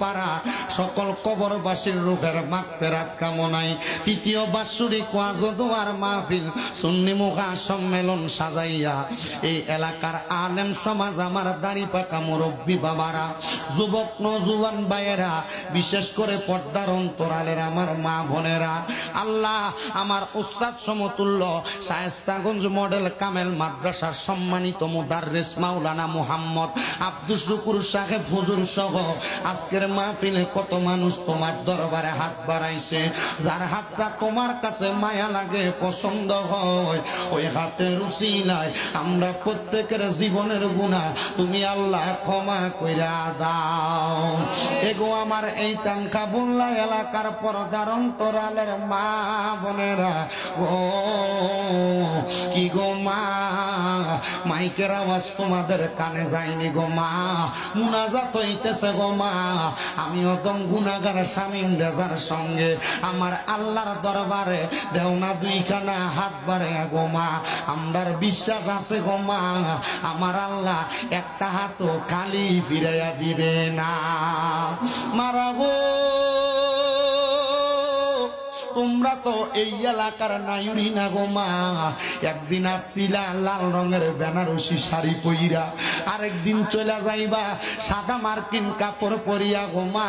পারা সকল কবরবাসীর রূহের মাগফিরাত কামনায় তৃতীয় বাৎসরিক ওয়াজ ও দোয়ার মাহফিল সুন্নি মুখা সম্মেলন সাজাইয়া এই এলাকার আলেম সমাজ, আমার দাড়ি পাকা মুরব্বী বাবারা, যুবক নওজোয়ান ভাইয়েরা, বিশেষ করে পর্দার অন্তরালের আমার মা বোনেরা, আল্লাহ আমার উস্তাদ সমতুল্য শায়েস্তাগঞ্জ মডেল কামেল মাদ্রাসার সম্মানিত মুদাররিস মাওলানা মুহাম্মদ আব্দুস শুকুর সাহেব হুজুর সহ আজকের মাহফিলে কত মানুষ তোমার দরবারে হাত বাড়াইছে, যার হাতটা তোমার কাছে মায়া লাগে, পছন্দ হয়, ওই হাতের উসিলায় আমরা প্রত্যেকের জীবনের গুনাহ তুমি আল্লাহ ক্ষমা কইরা দাও। এগো আমার এই চানকাবুল্লা এলাকার পর্দার অন্তরালের মা বোনেরা, ও কি গো মা, মাইকের আওয়াজ তোমাদের কানে যায়নি গো মা, মুনাজাত হইতেছে গো মা, আমি অদম গুনাহগার শামীম রেজার সঙ্গে আমার আল্লাহর দরবারে দেও না দুইখানা হাত বাড়াইয়া গো মা, আমরার বিশ্বাস আছে গো মা, আমার আল্লাহ একটা হাতও খালি ফিরাইয়া দিবে না। মারা গো তোমরা তো এই এলাকার নায়ুরি না গো মা, একদিন আসছিলা লাল রঙের বেনারসি শাড়ি পইরা, আরেকদিন চলে যাইবা সাদা মার্কিন কাপড় পরিয়া গো মা।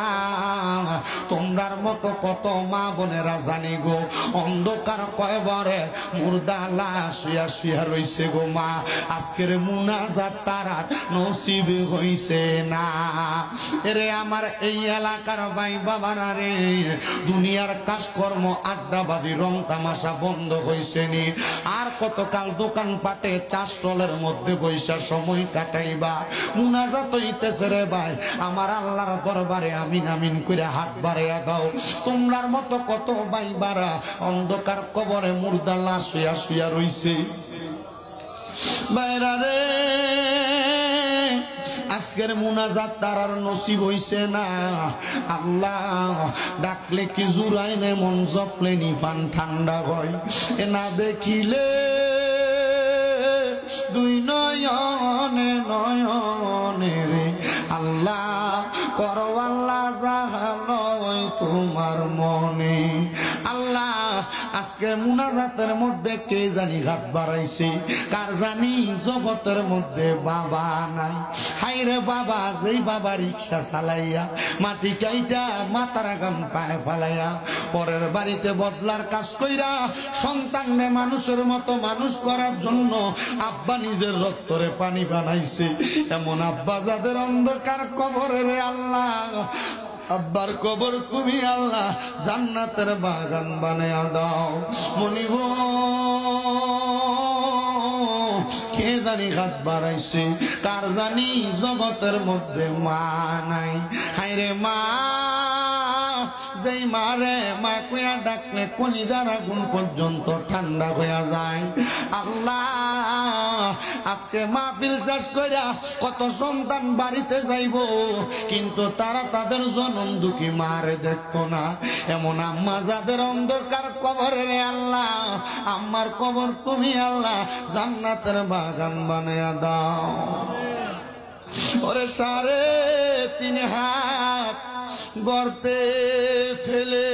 তোমরার মতো কত মা বোনেরা জানি গো অন্ধকার কয়বারে মুর্দা লাশ শুয়া শুয়া রইছে গো মা, আজকের মুনাজাত তারা নসিব হইছে না। এরে আমার এই এলাকার ভাই বাবারা রে, দুনিয়ার কাজকর্ম আড্ডাবাদী রং তামাশা বন্ধ হইছে নি, আর কতকাল দোকান পাটে চাষ টলের মধ্যে বৈশা সময় কাটাইবা, মুনাজাত হইতেছে রে ভাই, আমার আল্লাহর দরবারে আমিন আমিন করে হাত বাড়াইয়া দাও। তোমরার মতো কত ভাই বারা অন্ধকার কবরে মুর্দা লাশ শুয়া শুয়া রইছে বাইরা রে, আজকের মুনাজাত তারার নসিব হইছে না। আল্লাহ ডাকলে কি জুড়াই নে মন, জপলে নিফান ঠান্ডা হয়, এ না দেখিলে দুই নয়নে নয়নে রে, আল্লাহ করো আল্লাহ জাহালয় তোমার মনে। আল্লাহ আজকের মুনাজাতের মধ্যে কে জানি হাত বাড়াইছে, কার জানি জগতের মধ্যে বাবা নাই। হাইরে বাবা, যেই বাবা রিক্সা চালাইয়া মাটি কাইটা মাথার গাম পায়ে ফালাইয়া পরের বাড়িতে বদলার কাজ কইরা সন্তানরে মানুষের মতো মানুষ করার জন্য আব্বা নিজের রক্তরে পানি বানাইছে, এমন আব্বা যাদের অন্ধকার কবরে রে আল্লাহ, আব্বার কবর তুমি আল্লাহ জান্নাতের বাগান বানায়া দাও। মনিব কে জানি হাত বাড়াইছে, কার জানি জগতের মধ্যে মা নাই। হায়রে মা, যেই মারে মা কইয়া ডাকলে কলিজার আগুন পর্যন্ত ঠান্ডা হইয়া যায়। আল্লাহ আজকে মাহফিল শেষ কইরা কত সন্তান বাড়িতে যাইব, কিন্তু তারা তাদের জনম দুঃখী মারে দেখতো না, এমন আম্মা যাদের অন্ধকার কবরে রে আল্লাহ, আম্মার কবর তুমি আল্লাহ জান্নাতের বাগান বানায়া দাও। ওরে 3.5 হাত গর্তে ফেলে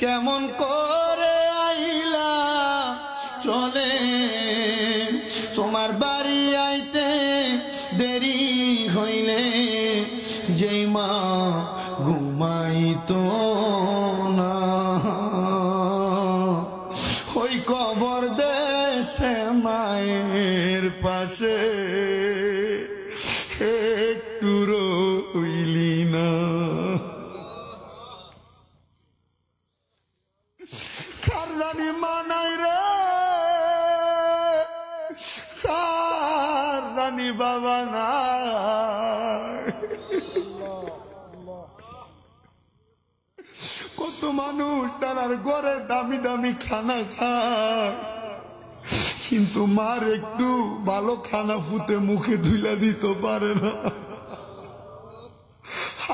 কেমন করে আইলা চলে, তোমার বাড়ি আইতে দেরি হইলে যেই মা ঘুমাইতো না, ওই কবর দেশে মায়ের পাশে একটু রইলি না। কার জানি মা নাই রে, কার জানি বাবা নাই, কত মানুষ তার ঘরে দামি দামি খানা খায়, কিন্তু মার একটু ভালো খানা ফুটে মুখে ধুইলা দিতে পারে না।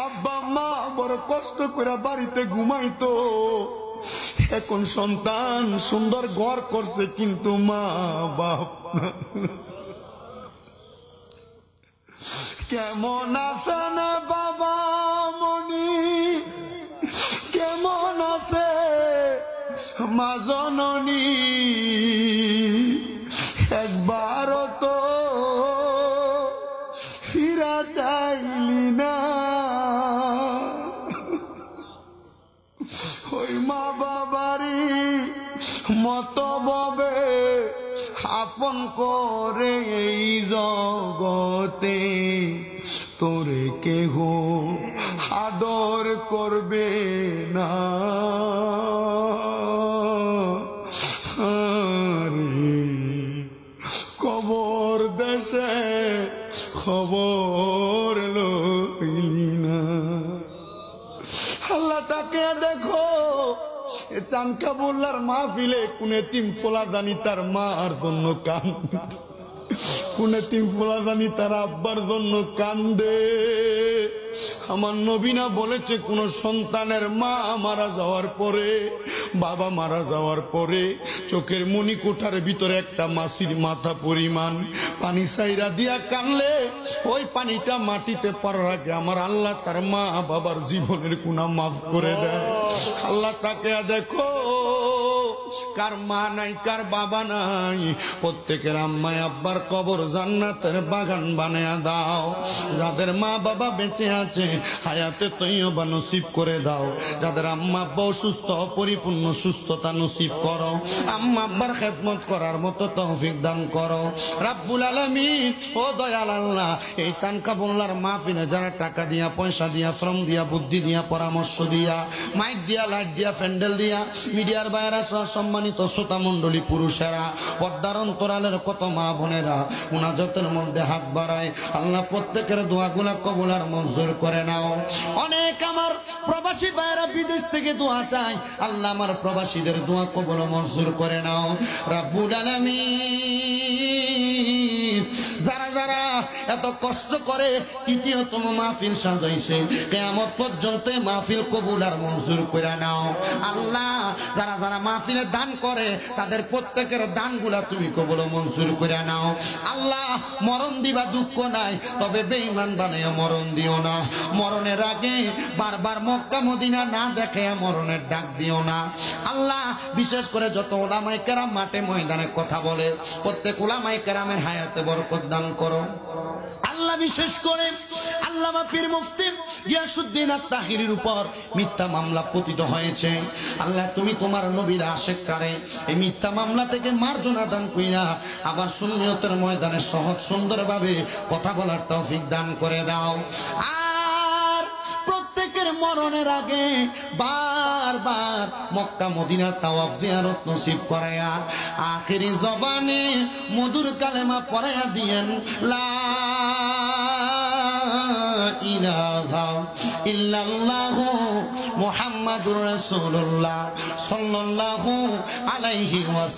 আব্বা মা বড় কষ্ট করে বাড়িতে ঘুমাইতো, এখন সন্তান সুন্দর ঘর করছে কিন্তু মা বাপ কেমন আছেন বাবা? মা জননী একবারও তো ফিরা চাইলি না, ওই মা বাবারি মতো ববে আপন করে এই জগতে তোরে কেহ আদর করবে না। কবর দেশে খবর লইলি না। আল্লাহ তাকে দেখো চানকাবুল্লার মাহফিলে কোন এতিম ফোলা জানি তার মার জন্য কান্দে, কোন এতিম ফোলা জানি তার আব্বার জন্য কান্দে। আমার নবীনা বলেছে কোন সন্তানের মা মারা যাওয়ার পরে, বাবা মারা যাওয়ার পরে চোখের মণিকোঠার ভিতরে একটা মাছির মাথা পরিমাণ পানি সাইরা দিয়া কানলে ওই পানিটা মাটিতে পড়ার আগে আমার আল্লাহ তার মা বাবার জীবনের গুনাহ মাফ করে দেয়। আল্লাহ তাকে দেখো কার মা নাই কার বাবা নাই, প্রত্যেকের আম্মাই আব্বার কবর জান্নাতের বাগান বানিয়ে দাও। যাদের মা বাবা বেঁচে আছে হায়াতে তৈয়বা নসিব করে দাও। যাদের আম্মা আব্বা অসুস্থ পরিপূর্ণ সুস্থতা নসিব করো। আম্মা আব্বার খেদমত করার মতো তৌফিক দান করো রাব্বুল আলামিন। ও দয়াল আল্লাহ, এই চানকাবুল্লার মাহফিলে যারা টাকা দিয়া, পয়সা দিয়া, শ্রম দিয়া, বুদ্ধি দিয়া, পরামর্শ দিয়া, মাইক দিয়া, লাইট দিয়া, প্যান্ডেল দিয়া, মিডিয়ার বাইরা সহ সম্মানিত শ্রোতা মণ্ডলী, পুরুষেরা, পর্দার অন্তরালের কত মা বোনেরা মুনাজাতের মধ্যে হাত বাড়ায়, আল্লাহ প্রত্যেকের দোয়াগুলা কবুল আর মঞ্জুর করে নাও। অনেক আমার প্রবাসী ভাইরা বিদেশ থেকে দোয়া চাই, আল্লাহ আমার প্রবাসীদের দোয়া কবুল মঞ্জুর করে নাও রাব্বুল আলামিন। যারা যারা এত কষ্ট করে তৃতীয়তম মাহফিল সাজাইছে, কিয়ামত পর্যন্ত মাহফিল কবুল আর মঞ্জুর করে নাও আল্লাহ। যারা যারা মাহফিলে দান করে তাদের প্রত্যেকের দানগুলা তুমি কবুল মঞ্জুর করে নাও আল্লাহ। মরণ দিবা দুঃখ নাই, তবে বেঈমান বানাইয়া মরণ দিও না। মরণের আগে বারবার মক্কা মদিনা না দেখে মরণের ডাক দিও না আল্লাহ। বিশেষ করে যত উলামায়ে কেরাম মাঠে ময়দানে কথা বলে, প্রত্যেক উলামায়ে কেরামের হায়াতে বরকত দান করো আল্লাহ। বিশেষ করে আল্লামা পীর মুফতি গিয়াসউদ্দিন আত-তাহিরির উপর মিথ্যা মামলা পতিত হয়েছে আল্লাহ। তুমি তোমার নবীর আশিককারে এই মিথ্যা মামলা থেকে মার্জনা দান কইরা আবার সুন্নিয়তের ময়দানে সহজ সুন্দরভাবে কথা বলার তৌফিক দান করে দাও। আর প্রত্যেকের মরণের আগে বারবার মক্কা মদিনা তাওয়াফ জিয়ারত নসিব করায়া আখিরি জবানে মধুর কালেমা পড়ায়া দিয়েন, লা ইলাহা ইল্লাল্লাহু মুহাম্মাদুর রাসূলুল্লাহ সাল্লাল্লাহু আলাইহি ওয়াসাল্লাম।